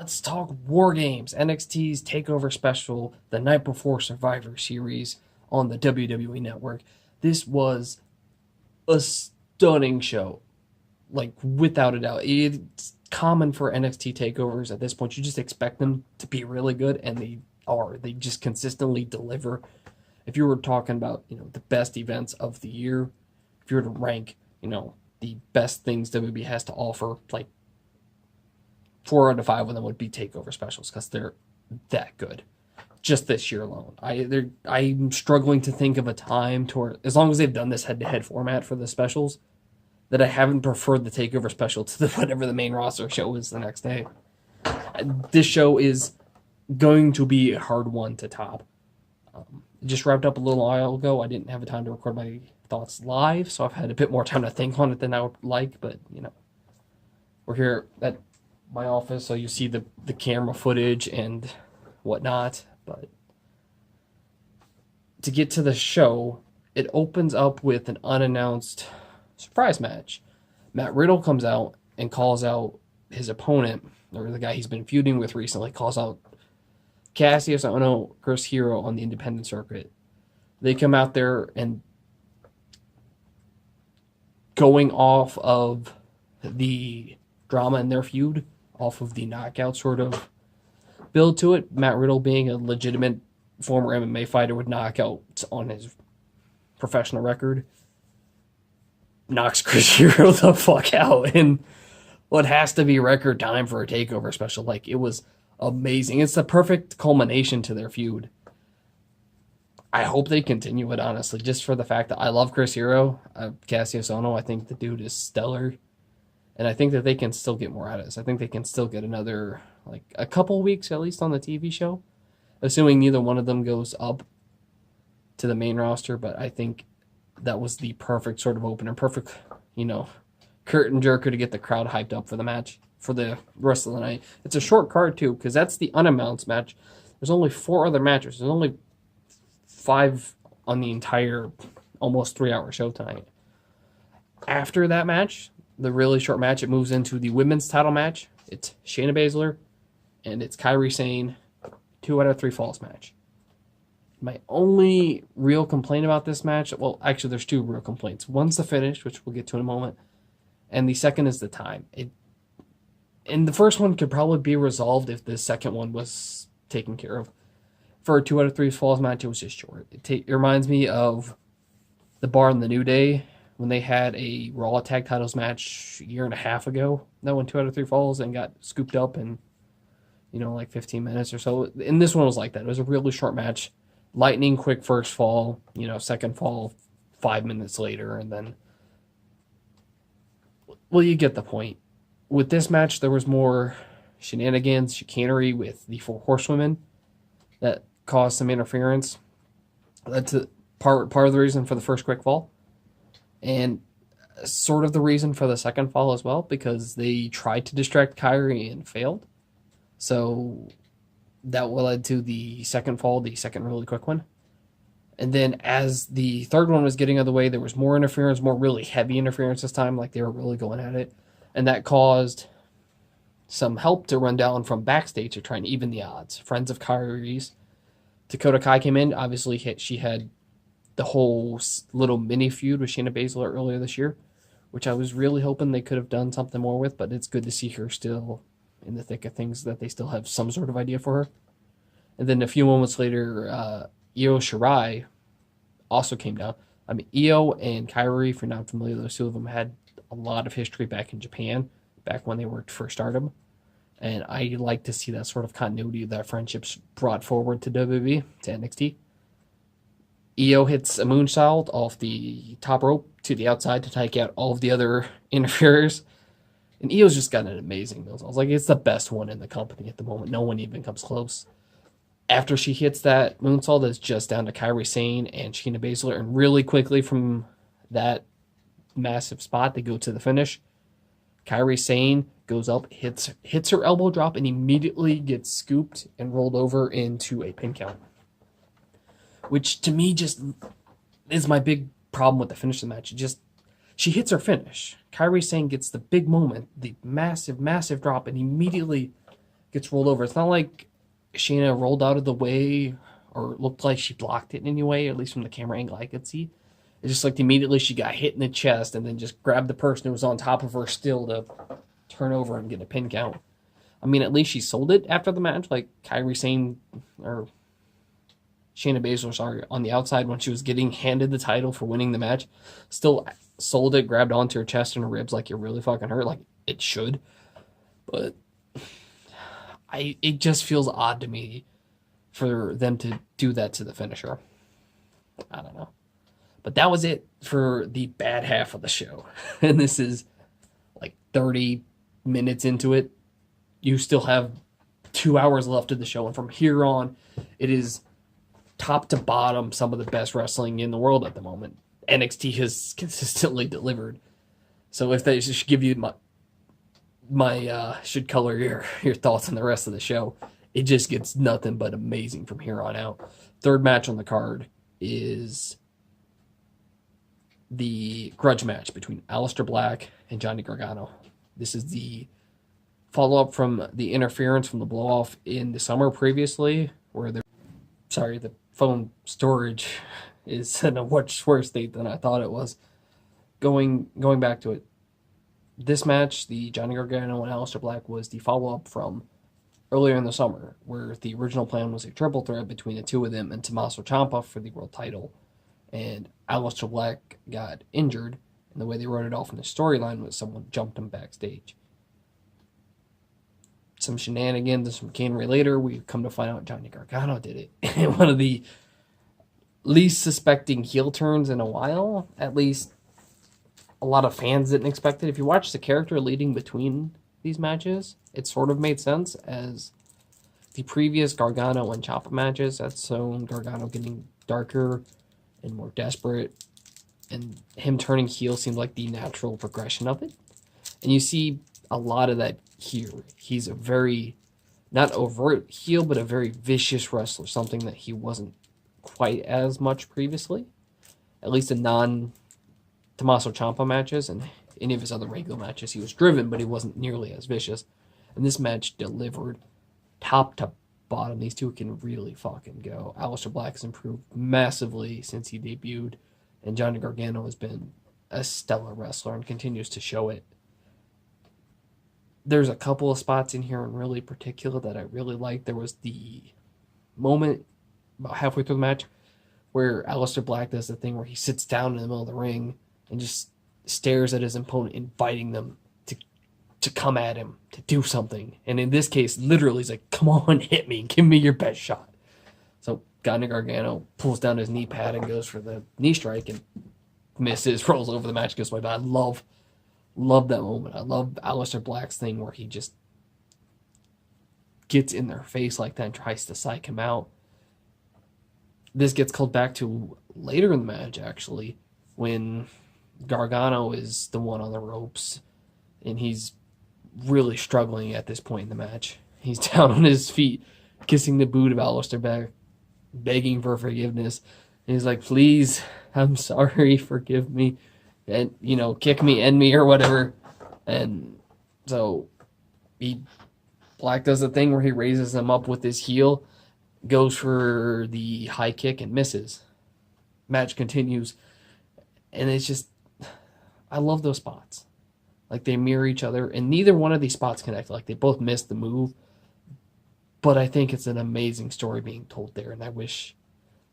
Let's talk Wargames, NXT's Takeover special, the night before Survivor Series on the WWE Network. This was a stunning show, like without a doubt. It's common for NXT takeovers at this point. You just expect them to be really good, and they are. They just consistently deliver. If you were talking about, the best events of the year, if you were to rank, the best things WWE has to offer, like 4 out of 5 of them would be takeover specials because they're that good. Just this year alone, I'm struggling to think of a time to as long as they've done this head-to-head format for the specials, that I haven't preferred the takeover special to whatever the main roster show is the next day. This show is going to be a hard one to top. It just wrapped up a little while ago. I didn't have the time to record my thoughts live, so I've had a bit more time to think on it than I would like. But we're here at my office, so you see the camera footage and whatnot. But to get to the show, it opens up with an unannounced surprise match. Matt Riddle comes out and calls out his opponent, or the guy he's been feuding with recently, calls out Cassius Ohno, Chris Hero on the independent circuit. They come out there and going off of the drama in their feud, off of the knockout sort of build to it. Matt Riddle, being a legitimate former MMA fighter with knockouts on his professional record, knocks Chris Hero the fuck out in what has to be record time for a takeover special. Like, it was amazing. It's the perfect culmination to their feud. I hope they continue it, honestly, just for the fact that I love Chris Hero. Cassius Ohno, I think the dude is stellar. And I think that they can still get more out of this. I think they can still get another, like, a couple weeks at least on the TV show, assuming neither one of them goes up to the main roster. But I think that was the perfect sort of opener, perfect, curtain jerker to get the crowd hyped up for the match for the rest of the night. It's a short card, too, because that's the unannounced match. There's only 4 other matches. There's only 5 on the entire almost 3-hour show tonight. After that match, the really short match, it moves into the women's title match. It's Shayna Baszler and it's Kairi Sane, 2 out of 3 falls match. My only real complaint about this match, well, actually, there's 2 real complaints. One's the finish, which we'll get to in a moment, and the second is the time. And the first one could probably be resolved if the second one was taken care of. For a 2 out of 3 falls match, it was just short. It reminds me of the Bar and the New Day when they had a Raw Tag Titles match a year and a half ago. That went 2 out of 3 falls and got scooped up in, like 15 minutes or so. And this one was like that. It was a really short match. Lightning quick first fall, second fall 5 minutes later, and then, well, you get the point. With this match, there was more shenanigans, chicanery with the 4 horsewomen that caused some interference. That's part of the reason for the first quick fall, and sort of the reason for the second fall as well, because they tried to distract Kairi and failed. So that led to the second fall, the second really quick one. And then as the third one was getting out of the way, there was more interference, more really heavy interference this time, like they were really going at it. And that caused some help to run down from backstage to try and even the odds. Friends of Kairi's, Dakota Kai came in. Obviously, she had the whole little mini feud with Shayna Baszler earlier this year, which I was really hoping they could have done something more with, but it's good to see her still in the thick of things, that they still have some sort of idea for her. And then a few moments later, Io Shirai also came down. I mean, Io and Kairi, if you're not familiar, those 2 of them had a lot of history back in Japan, back when they worked for Stardom. And I like to see that sort of continuity of that friendships brought forward to WWE, to NXT. Io hits a moonsault off the top rope to the outside to take out all of the other interferers. And Io's just got an amazing moonsault. Like, it's the best one in the company at the moment. No one even comes close. After she hits that moonsault, it's just down to Kairi Sane and Shayna Baszler. And really quickly from that massive spot, they go to the finish. Kairi Sane goes up, hits her elbow drop, and immediately gets scooped and rolled over into a pin count. Which, to me, just is my big problem with the finish of the match. She hits her finish. Kairi Sane gets the big moment, the massive, massive drop, and immediately gets rolled over. It's not like Shayna rolled out of the way or looked like she blocked it in any way, at least from the camera angle I could see. It's just like immediately she got hit in the chest and then just grabbed the person who was on top of her still to turn over and get a pin count. I mean, at least she sold it after the match, like Kairi Sane or Shayna Baszler, sorry, on the outside when she was getting handed the title for winning the match, still sold it, grabbed onto her chest and her ribs like it really fucking hurt, like it should. But it just feels odd to me for them to do that to the finisher. I don't know. But that was it for the bad half of the show. And this is like 30 minutes into it. You still have 2 hours left of the show. And from here on, it is top to bottom some of the best wrestling in the world at the moment. NXT has consistently delivered. So if they should give you my should color your thoughts on the rest of the show, it just gets nothing but amazing from here on out. Third match on the card is the grudge match between Aleister Black and Johnny Gargano. This is the follow-up from the interference from the blow-off in the summer previously, where the phone storage is in a much worse state than I thought it was. Going back to it, this match, the Johnny Gargano and Aleister Black, was the follow-up from earlier in the summer, where the original plan was a triple threat between the two of them and Tommaso Ciampa for the world title. And Aleister Black got injured, and the way they wrote it off in the storyline was someone jumped him backstage. Some shenanigans and some chicanery later, we come to find out Johnny Gargano did it. And one of the least suspecting heel turns in a while, at least a lot of fans didn't expect it. If you watch the character leading between these matches, it sort of made sense, as the previous Gargano and Ciampa matches had shown Gargano getting darker and more desperate, and him turning heel seemed like the natural progression of it. And you see a lot of that here. He's a very, not overt heel, but a very vicious wrestler, something that he wasn't quite as much previously, at least in non-Tommaso Ciampa matches, and any of his other regular matches he was driven, but he wasn't nearly as vicious. And this match delivered top to bottom. These two can really fucking go. Aleister Black has improved massively since he debuted, and Johnny Gargano has been a stellar wrestler and continues to show it. There's a couple of spots in here in really particular that I really liked. There was the moment about halfway through the match where Aleister Black does the thing where he sits down in the middle of the ring and just stares at his opponent, inviting them to come at him, to do something. And in this case, literally, he's like, come on, hit me, give me your best shot. So Johnny Gargano pulls down his knee pad and goes for the knee strike and misses, rolls over the match, goes away. But I love that moment. I love Aleister Black's thing where he just gets in their face like that and tries to psych him out. This gets called back to later in the match, actually, when Gargano is the one on the ropes, and he's really struggling at this point in the match. He's down on his feet, kissing the boot of Aleister Black, begging for forgiveness. And he's like, please, I'm sorry, forgive me, and, kick me, end me, or whatever. And so Black does the thing where he raises him up with his heel, goes for the high kick and misses. Match continues, and it's just, I love those spots. Like, they mirror each other, and neither one of these spots connect. Like, they both missed the move, but I think it's an amazing story being told there, and I wish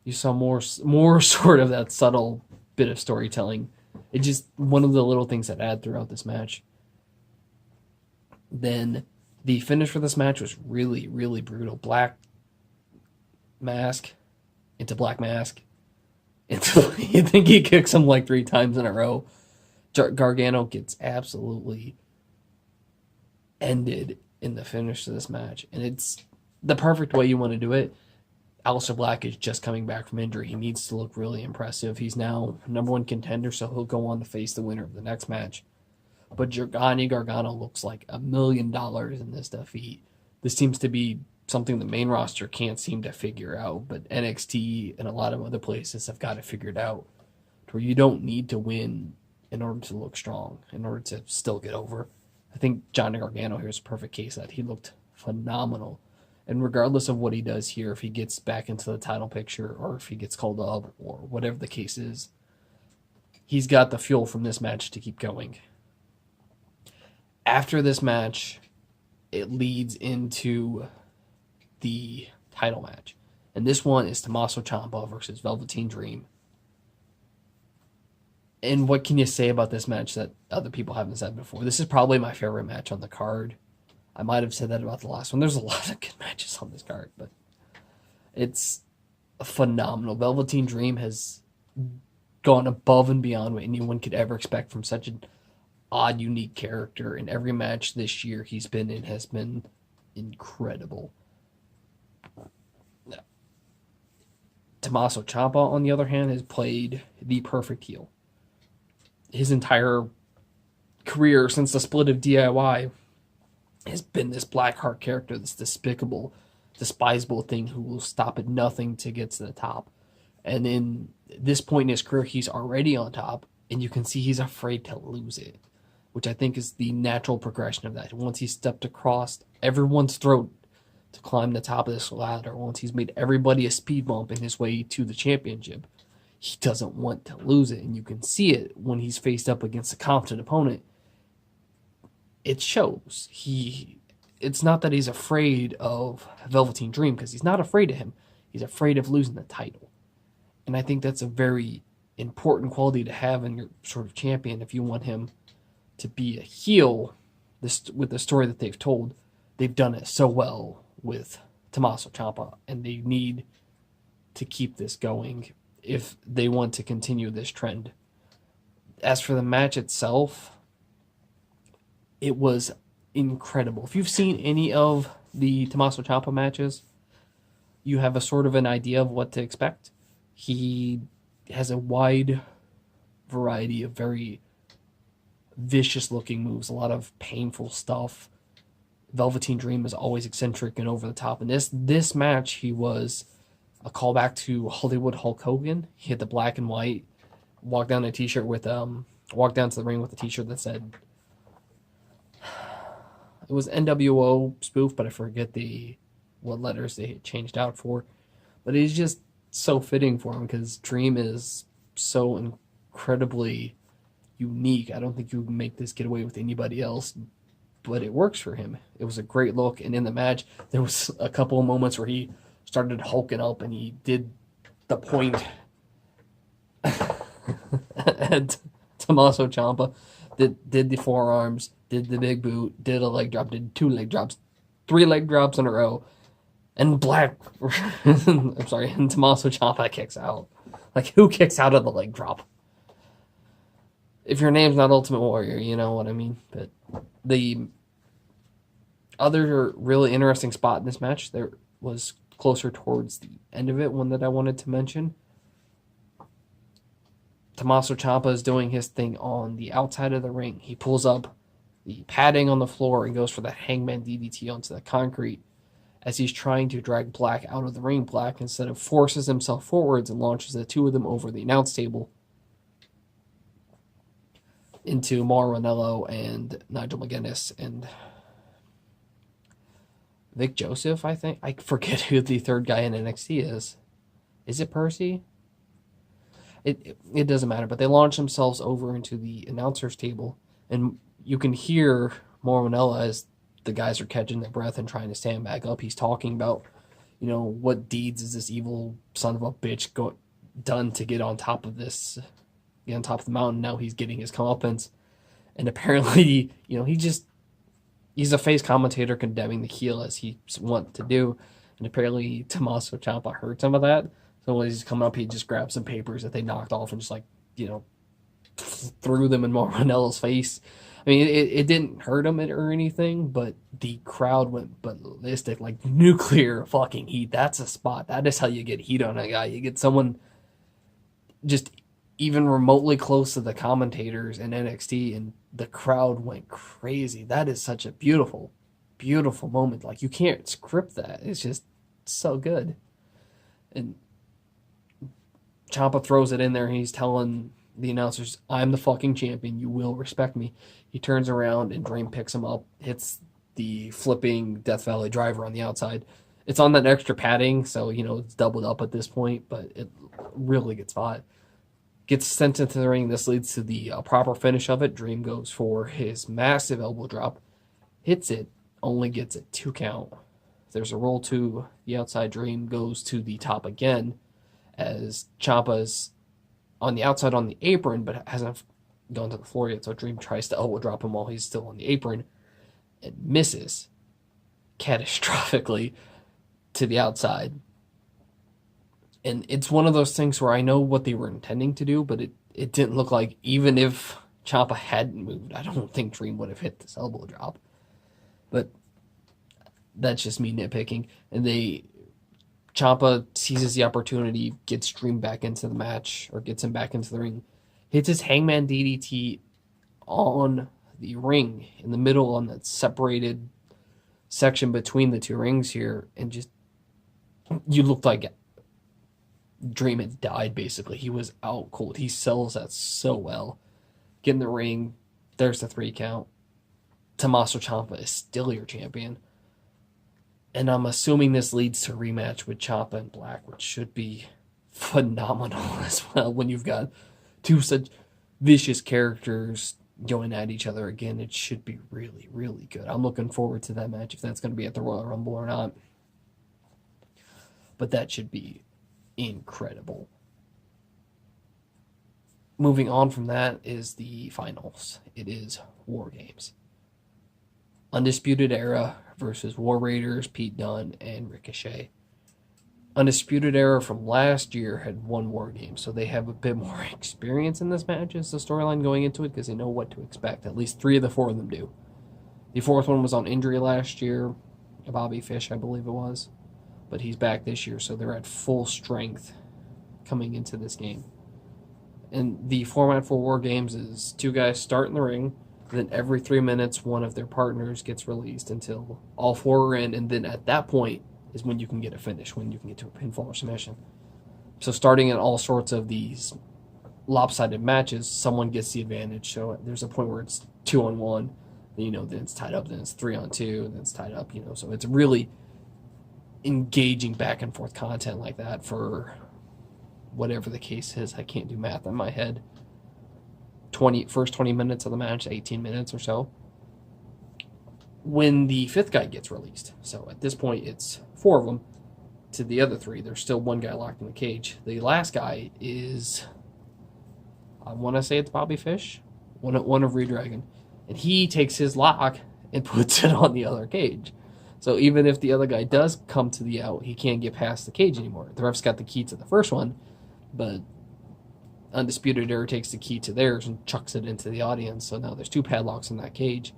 you saw more sort of that subtle bit of storytelling. It's just one of the little things that add throughout this match. Then the finish for this match was really, really brutal. Black mask into black mask. Until you think he kicks him like 3 times in a row. Gargano gets absolutely ended in the finish to this match. And it's the perfect way you want to do it. Aleister Black is just coming back from injury. He needs to look really impressive. He's now #1 contender, so he'll go on to face the winner of the next match. But Johnny Gargano looks like $1 million in this defeat. This seems to be something the main roster can't seem to figure out, but NXT and a lot of other places have got it figured out, where you don't need to win in order to look strong, in order to still get over. I think Johnny Gargano here is a perfect case that he looked phenomenal. And regardless of what he does here, if he gets back into the title picture or if he gets called up or whatever the case is, he's got the fuel from this match to keep going. After this match, it leads into the title match. And this one is Tommaso Ciampa versus Velveteen Dream. And what can you say about this match that other people haven't said before? This is probably my favorite match on the card. I might have said that about the last one. There's a lot of good matches on this card, but it's phenomenal. Velveteen Dream has gone above and beyond what anyone could ever expect from such an odd, unique character. And every match this year he's been in has been incredible. Tommaso Ciampa, on the other hand, has played the perfect heel. His entire career since the split of DIY has been this Blackheart character, this despicable, despisable thing who will stop at nothing to get to the top. And in this point in his career, he's already on top, and you can see he's afraid to lose it, which I think is the natural progression of that. Once he's stepped across everyone's throat to climb the top of this ladder, once he's made everybody a speed bump in his way to the championship, he doesn't want to lose it, and you can see it when he's faced up against a competent opponent. It shows. It's not that he's afraid of Velveteen Dream, because he's not afraid of him. He's afraid of losing the title. And I think that's a very important quality to have in your sort of champion if you want him to be a heel. With the story that they've told, they've done it so well with Tommaso Ciampa, and they need to keep this going if they want to continue this trend. As for the match itself, it was incredible. If you've seen any of the Tommaso Ciampa matches, you have a sort of an idea of what to expect. He has a wide variety of very vicious looking moves, a lot of painful stuff. Velveteen Dream is always eccentric and over the top. In this match, he was a callback to Hollywood Hulk Hogan. He had the black and white, walked down to the ring with a t-shirt that said, it was NWO spoof, but I forget what letters they had changed out for. But it's just so fitting for him because Dream is so incredibly unique. I don't think you can make this get away with anybody else, but it works for him. It was a great look, and in the match, there was a couple of moments where he started hulking up, and he did the point at Tommaso Ciampa, did the forearms, did the big boot, did a leg drop, did 2 leg drops, 3 leg drops in a row, and I'm sorry, and Tommaso Ciampa kicks out. Like, who kicks out of the leg drop? If your name's not Ultimate Warrior, you know what I mean. But the other really interesting spot in this match, there was closer towards the end of it, one that I wanted to mention. Tommaso Ciampa is doing his thing on the outside of the ring. He pulls up the padding on the floor and goes for that hangman DDT onto the concrete as he's trying to drag Black out of the ring. Black instead of forces himself forwards and launches the two of them over the announce table into Mauro Ranallo and Nigel McGuinness and Vic Joseph, I think. I forget who the third guy in NXT is. Is it Percy? It doesn't matter, but they launch themselves over into the announcer's table, and you can hear Mauro Ranallo as the guys are catching their breath and trying to stand back up. He's talking about, what deeds is this evil son of a bitch done to get on top of this, on top of the mountain. Now he's getting his comeuppance, and apparently, he's a face commentator condemning the heel as he's wont to do, and apparently Tommaso Ciampa heard some of that. So when he's coming up, he just grabbed some papers that they knocked off and just threw them in Mauro Ranallo's face. I mean, it didn't hurt him or anything, but the crowd went ballistic, like nuclear fucking heat. That's a spot. That is how you get heat on a guy. You get someone just even remotely close to the commentators in NXT, and the crowd went crazy. That is such a beautiful, beautiful moment. Like, you can't script that. It's just so good. And Ciampa throws it in there, and he's telling the announcers, I'm the fucking champion. You will respect me. He turns around, and Dream picks him up, hits the flipping Death Valley driver on the outside. It's on that extra padding, so, it's doubled up at this point, but it really gets hot. Gets sent into the ring. This leads to the proper finish of it. Dream goes for his massive elbow drop, hits it, only gets a 2 count. There's a roll to the outside. Dream goes to the top again as Ciampa's on the outside on the apron, but hasn't gone to the floor yet. So Dream tries to elbow drop him while he's still on the apron and misses catastrophically to the outside. And it's one of those things where I know what they were intending to do, but it didn't look like, even if Ciampa hadn't moved, I don't think Dream would have hit this elbow drop. But that's just me nitpicking. And Ciampa seizes the opportunity, gets Dream back into the match, or gets him back into the ring, hits his Hangman DDT on the ring in the middle on that separated section between the two rings here, and just, you looked like Dream had died, basically. He was out cold. He sells that so well. Get in the ring, there's the 3 count. Tommaso Ciampa is still your champion. And I'm assuming this leads to a rematch with Ciampa and Black, which should be phenomenal as well when you've got 2 such vicious characters going at each other again. It should be really, really good. I'm looking forward to that match, if that's going to be at the Royal Rumble or not. But that should be incredible. Moving on from that is the finals. It is Wargames. Undisputed Era versus War Raiders, Pete Dunne, and Ricochet. Undisputed Era from last year had won Wargames, so they have a bit more experience in this match as the storyline going into it, because they know what to expect. At least 3 of the 4 of them do. The 4th one was on injury last year. Bobby Fish, I believe it was. But he's back this year, so they're at full strength coming into this game. And the format for Wargames is 2 guys start in the ring, then every 3 minutes, one of their partners gets released until all 4 are in, and then at that point is when you can get a finish, when you can get to a pinfall or submission. So starting in all sorts of these lopsided matches, someone gets the advantage. So there's a point where it's 2-on-1, then it's tied up, then it's 3-on-2, and then it's tied up, So it's really engaging back and forth content like that for whatever the case is. I can't do math in my head. First 20 minutes of the match, 18 minutes or so, when the 5th guy gets released. So at this point, it's 4 of them to the other 3. There's still 1 guy locked in the cage. The last guy is, I want to say it's Bobby Fish, one of Redragon, and he takes his lock and puts it on the other cage. So even if the other guy does come to the out, he can't get past the cage anymore. The ref's got the key to the first one, but Undisputed Era takes the key to theirs and chucks it into the audience. So now there's 2 padlocks in that cage.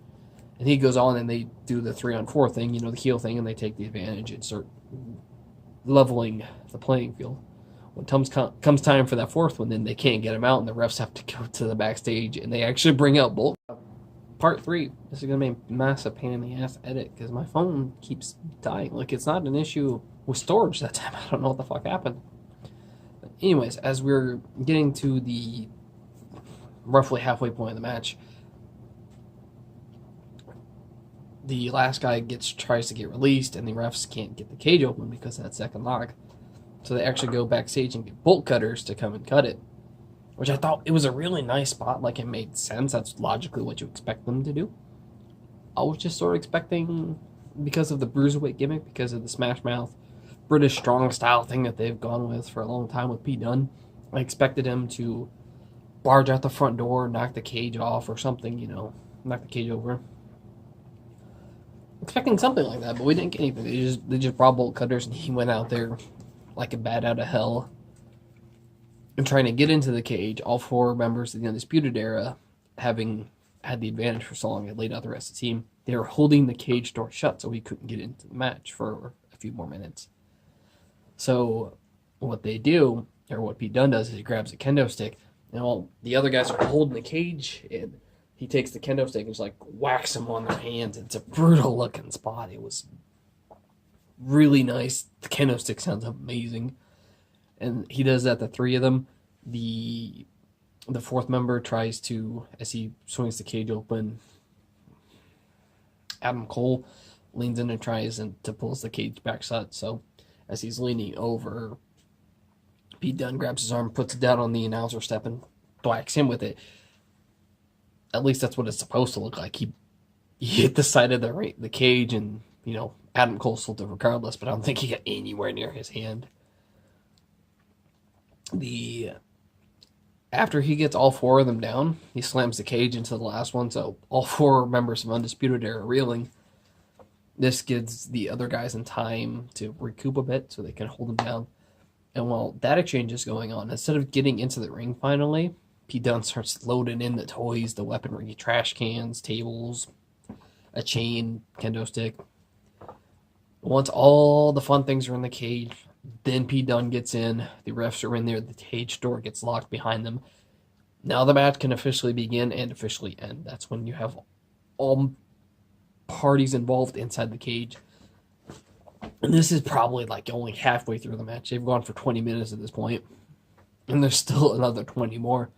And he goes on and they do the 3-on-4 thing, the heel thing, and they take the advantage and start leveling the playing field. When comes time for that 4th one, then they can't get him out, and the refs have to go to the backstage, and they actually bring out Bolt. Part 3. This is going to be a massive pain in the ass to edit, because my phone keeps dying. Like, it's not an issue with storage that time. I don't know what the fuck happened. But anyways, as we're getting to the roughly halfway point of the match, the last guy tries to get released, and the refs can't get the cage open because of that second lock. So they actually go backstage and get bolt cutters to come and cut it, which I thought it was a really nice spot. Like, it made sense. That's logically what you expect them to do. I was just sort of expecting, because of the Bruiserweight gimmick, because of the Smash Mouth British strong style thing that they've gone with for a long time with Pete Dunne, I expected him to barge out the front door, knock the cage off or something, knock the cage over. Expecting something like that, but we didn't get anything. They just brought bolt cutters, and he went out there like a bat out of hell and trying to get into the cage. All 4 members of the Undisputed Era, having had the advantage for so long, had laid out the rest of the team. They were holding the cage door shut so he couldn't get into the match for a few more minutes. So what they do, or what Pete Dunne does, is he grabs a kendo stick, and all the other guys are holding the cage, and he takes the kendo stick and just like whacks them on their hands. It's a brutal looking spot. It was really nice. The kendo stick sounds amazing. And he does that to 3 of them. The 4th member tries to, as he swings the cage open, Adam Cole leans in and tries to pulls the cage back shut. So as he's leaning over, Pete Dunne grabs his arm, puts it down on the announcer step, and thwacks him with it. At least that's what it's supposed to look like. He hit the side of the cage, and Adam Cole sold it regardless. But I don't think he got anywhere near his hand. After he gets all four of them down, he slams the cage into the last one. So all four members of Undisputed Era reeling. This gives the other guys in time to recoup a bit so they can hold him down. And while that exchange is going on, instead of getting into the ring finally, Pete Dunne starts loading in the toys, the weaponry, trash cans, tables, a chain, kendo stick. Once all the fun things are in the cage, then Pete Dunne gets in. The refs are in there. The cage door gets locked behind them. Now the match can officially begin and officially end. That's when you have all parties involved inside the cage. And this is probably like only halfway through the match. They've gone for 20 minutes at this point, and there's still another 20 more.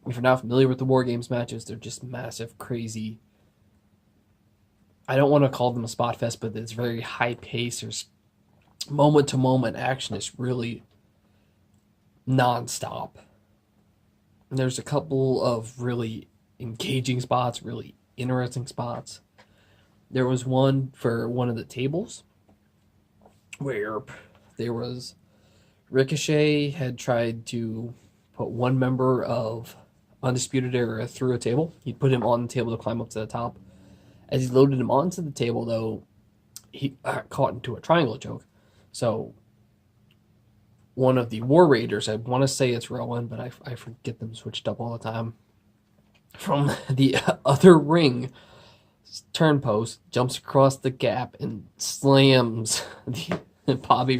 If you're not familiar with the Wargames matches, they're just massive, crazy. I don't want to call them a spot fest, but it's very high pace. There's moment-to-moment action. It's really non-stop. And there's a couple of really engaging spots, really interesting spots. There was one for one of the tables where there was Ricochet had tried to put one member of Undisputed Era through a table. He put him on the table to climb up to the top. As he loaded him onto the table, though, he caught into a triangle choke. So one of the War Raiders, I want to say it's Rowan, but I forget them switched up all the time, from the other ring turn post, jumps across the gap and slams Bobby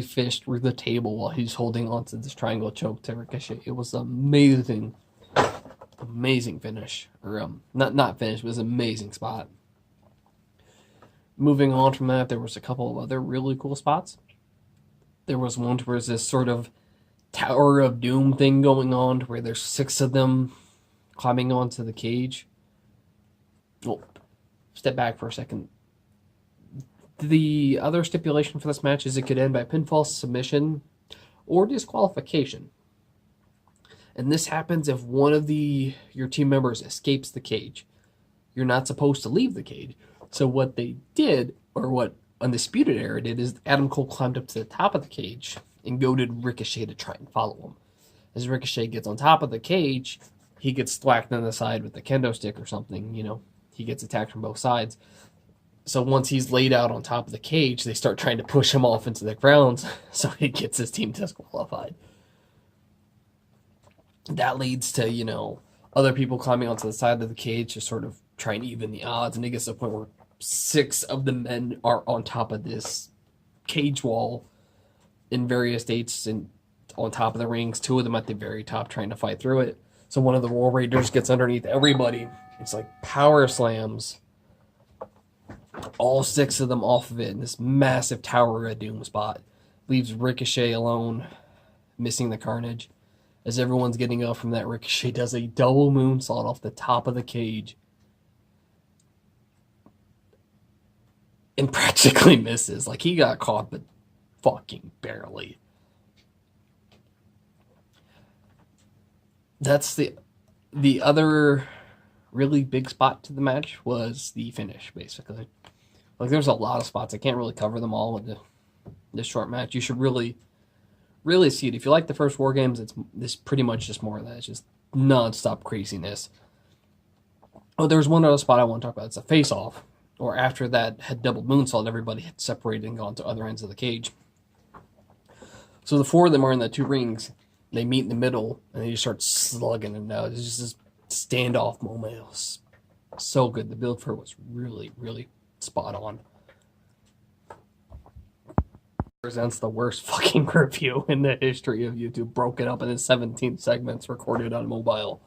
Fish through the table while he's holding onto this triangle choke to Ricochet. It was amazing finish, or not finish, it was an amazing spot. Moving on from that, there was a couple of other really cool spots. There was one where there's this sort of Tower of Doom thing going on, where there's 6 of them climbing onto the cage. Well, step back for a second. The other stipulation for this match is it could end by pinfall, submission, or disqualification. And this happens if one of your team members escapes the cage. You're not supposed to leave the cage. So what they did, or what Undisputed Era did, is Adam Cole climbed up to the top of the cage and goaded Ricochet to try and follow him. As Ricochet gets on top of the cage, he gets thwacked on the side with a kendo stick or something. He gets attacked from both sides. So once he's laid out on top of the cage, they start trying to push him off into the ground, so he gets his team disqualified. That leads to, other people climbing onto the side of the cage to sort of try and even the odds, and it gets to the point where 6 of the men are on top of this cage wall in various states and on top of the rings, 2 of them at the very top trying to fight through it. So one of the War Raiders gets underneath everybody. It's like power slams all 6 of them off of it in this massive Tower of Doom spot. Leaves Ricochet alone, missing the carnage. As everyone's getting up from that, Ricochet does a double moonsault off the top of the cage and practically misses. Like, he got caught, but fucking barely. That's the other really big spot to the match was the finish, basically. Like, there's a lot of spots. I can't really cover them all in this short match. You should really see it. If you like the first Wargames, it's pretty much just more of that. It's just non-stop craziness. Oh, there's one other spot I want to talk about. It's a face-off. Or after that had double moonsault, everybody had separated and gone to other ends of the cage. So the 4 of them are in the 2 rings. They meet in the middle, and they just start slugging it out. It's just this standoff moment. It was so good. The build for it was really, really spot on. Presents the worst fucking review in the history of YouTube, broken up into 17 segments recorded on mobile.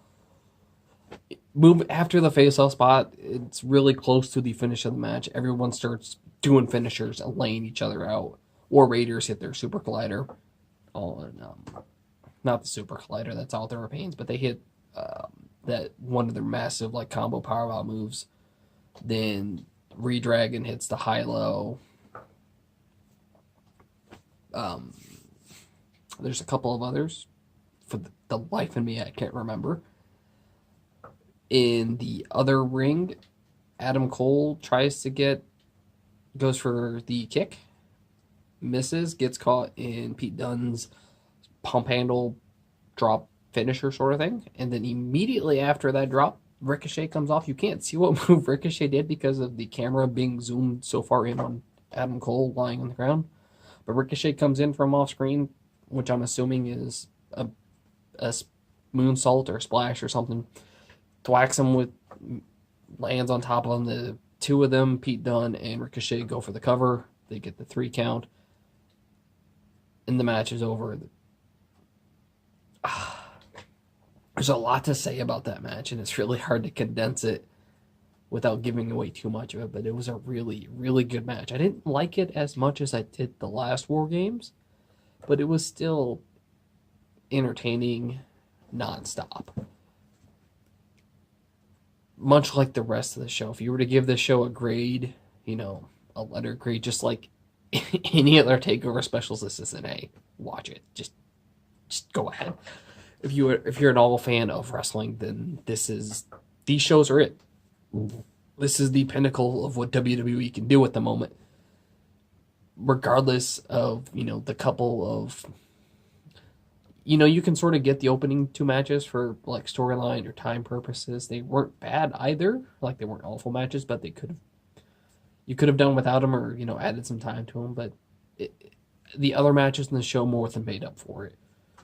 Move after the face-off spot, it's really close to the finish of the match. Everyone starts doing finishers and laying each other out. War Raiders hit their Super Collider on, not the Super Collider, that's Author of Pains, but they hit that one of their massive like combo powerbomb moves. Then Redragon hits the high-low. There's a couple of others. For the life of me, I can't remember. In the other ring, Adam Cole goes for the kick, misses, gets caught in Pete Dunne's pump handle drop finisher sort of thing. And then immediately after that drop, Ricochet comes off. You can't see what move Ricochet did because of the camera being zoomed so far in on Adam Cole lying on the ground. But Ricochet comes in from off screen, which I'm assuming is a moonsault or a splash or something. Thwacks him lands on top of him. The two of them, Pete Dunne and Ricochet, go for the cover. They get the 3 count. And the match is over. There's a lot to say about that match, and it's really hard to condense it without giving away too much of it, but it was a really, really good match. I didn't like it as much as I did the last Wargames, but it was still entertaining nonstop. Much like the rest of the show. If you were to give this show a grade, a letter grade, just like any other Takeover specials, this is an A. Watch it. Just go ahead. If you're an all fan of wrestling, then these shows are it. This is the pinnacle of what WWE can do at the moment. Regardless of, the couple of, you can sort of get the opening 2 matches for like storyline or time purposes. They weren't bad either. Like, they weren't awful matches, but you could have done without them or, added some time to them. But the other matches in the show more than made up for it.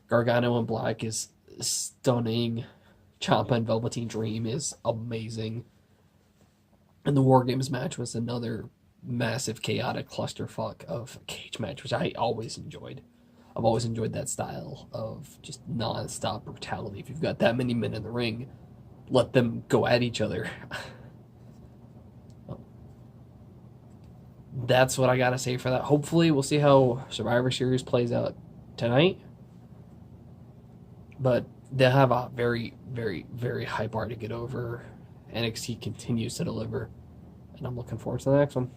Gargano and Black is stunning. Ciampa and Velveteen Dream is amazing. And the Wargames match was another massive chaotic clusterfuck of a cage match, which I always enjoyed. I've always enjoyed that style of just non-stop brutality. If you've got that many men in the ring, let them go at each other. That's what I gotta say for that. Hopefully, we'll see how Survivor Series plays out tonight. But they'll have a very, very, very high bar to get over. NXT continues to deliver. And I'm looking forward to the next one.